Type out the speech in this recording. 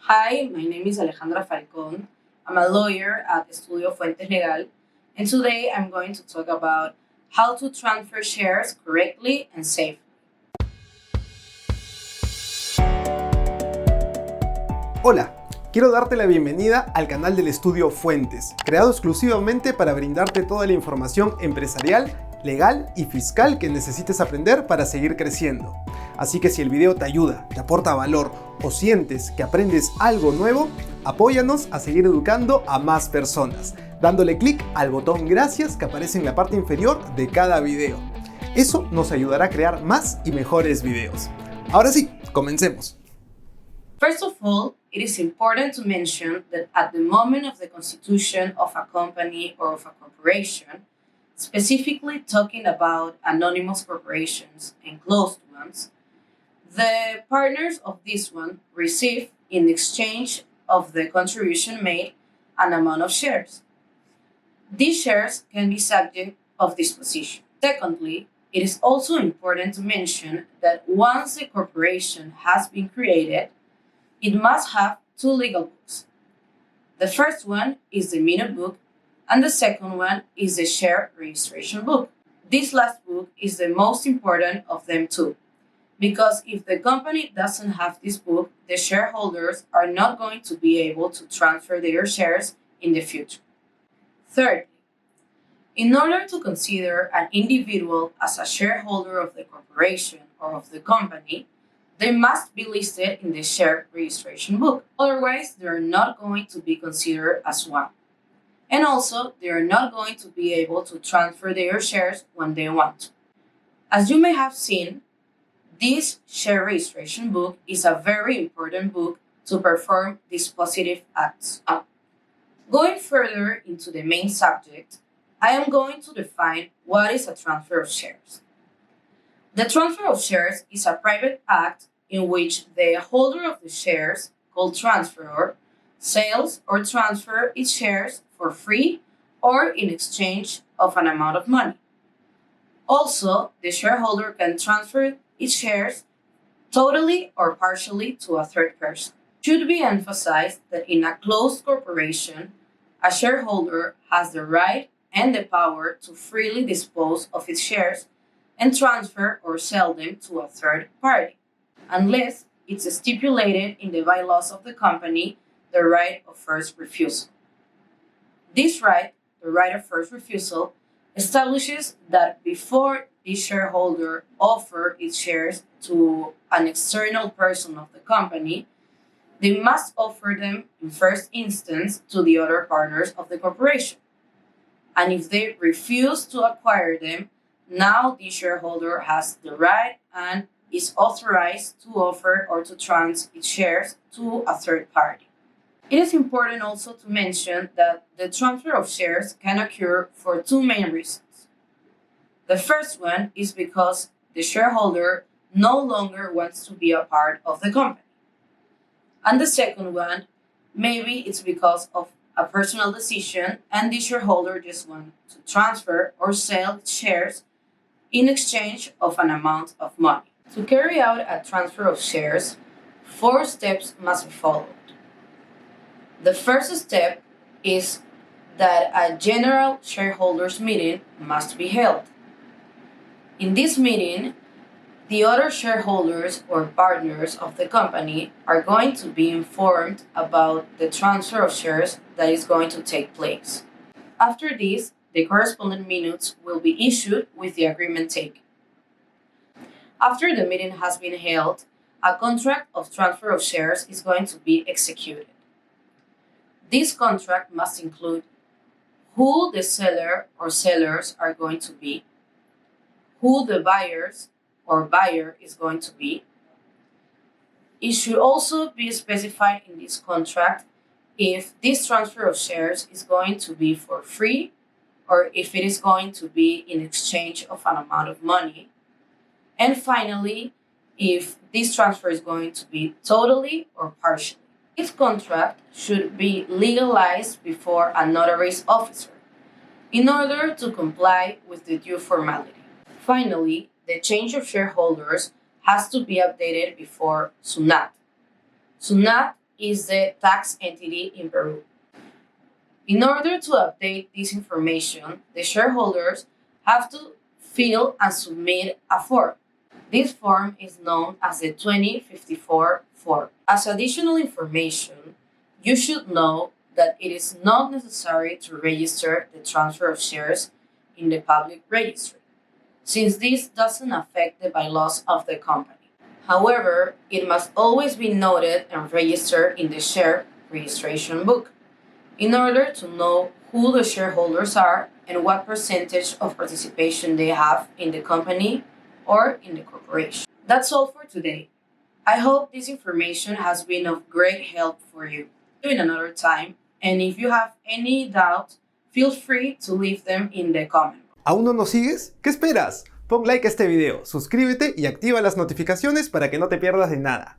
Hi, my name is Alejandra Falcón. I'm a lawyer at Estudio Fuentes Legal, and today I'm going to talk about how to transfer shares correctly and safely. Hola, quiero darte la bienvenida al canal del Estudio Fuentes, creado exclusivamente para brindarte toda la información empresarial, legal y fiscal que necesites aprender para seguir creciendo. Así que si el video te ayuda, te aporta valor o sientes que aprendes algo nuevo, apóyanos a seguir educando a más personas, dándole clic al botón gracias que aparece en la parte inferior de cada video. Eso nos ayudará a crear más y mejores videos. Ahora sí, comencemos. First of all, it is important to mention that at the moment of the constitution of a company or of a corporation, specifically talking about anonymous corporations and closed ones, the partners of this one receive, in exchange of the contribution made, an amount of shares. These shares can be subject of disposition. Secondly, it is also important to mention that once the corporation has been created, it must have two legal books. The first one is the minute book, and the second one is the share registration book. This last book is the most important of them too, because if the company doesn't have this book, the shareholders are not going to be able to transfer their shares in the future. Thirdly, in order to consider an individual as a shareholder of the corporation or of the company, they must be listed in the share registration book. Otherwise, they are not going to be considered as one. And also, they are not going to be able to transfer their shares when they want to. As you may have seen, this share registration book is a very important book to perform these positive acts. Going further into the main subject, I am going to define what is a transfer of shares. The transfer of shares is a private act in which the holder of the shares, called transferor, sells or transfers its shares for free or in exchange of an amount of money. Also, the shareholder can transfer its shares totally or partially to a third person. It should be emphasized that in a closed corporation, a shareholder has the right and the power to freely dispose of its shares and transfer or sell them to a third party, unless it's stipulated in the bylaws of the company the right of first refusal. This right, the right of first refusal, establishes that before the shareholder offers its shares to an external person of the company, they must offer them in first instance to the other partners of the corporation. And if they refuse to acquire them, now the shareholder has the right and is authorized to offer or to transfer its shares to a third party. It is important also to mention that the transfer of shares can occur for two main reasons. The first one is because the shareholder no longer wants to be a part of the company. And the second one, maybe it's because of a personal decision and the shareholder just wants to transfer or sell shares in exchange of an amount of money. To carry out a transfer of shares, 4 steps must be followed. The first step is that a general shareholders meeting must be held. In this meeting, the other shareholders or partners of the company are going to be informed about the transfer of shares that is going to take place. After this, the corresponding minutes will be issued with the agreement taken. After the meeting has been held, a contract of transfer of shares is going to be executed. This contract must include who the seller or sellers are going to be, who the buyers or buyer is going to be. It should also be specified in this contract if this transfer of shares is going to be for free or if it is going to be in exchange of an amount of money. And finally, if this transfer is going to be totally or partially. This contract should be legalized before a notary's officer in order to comply with the due formality. Finally, the change of shareholders has to be updated before SUNAT. SUNAT is the tax entity in Peru. In order to update this information, the shareholders have to fill and submit a form. This form is known as the 2054 form. As additional information, you should know that it is not necessary to register the transfer of shares in the public registry, since this doesn't affect the bylaws of the company. However, it must always be noted and registered in the share registration book in order to know who the shareholders are and what percentage of participation they have in the company or in the corporation. That's all for today. I hope this information has been of great help for you. See you in another time, and if you have any doubt, feel free to leave them in the comment. ¿Aún no nos sigues? ¿Qué esperas? Pon like a este video, suscríbete y activa las notificaciones para que no te pierdas de nada.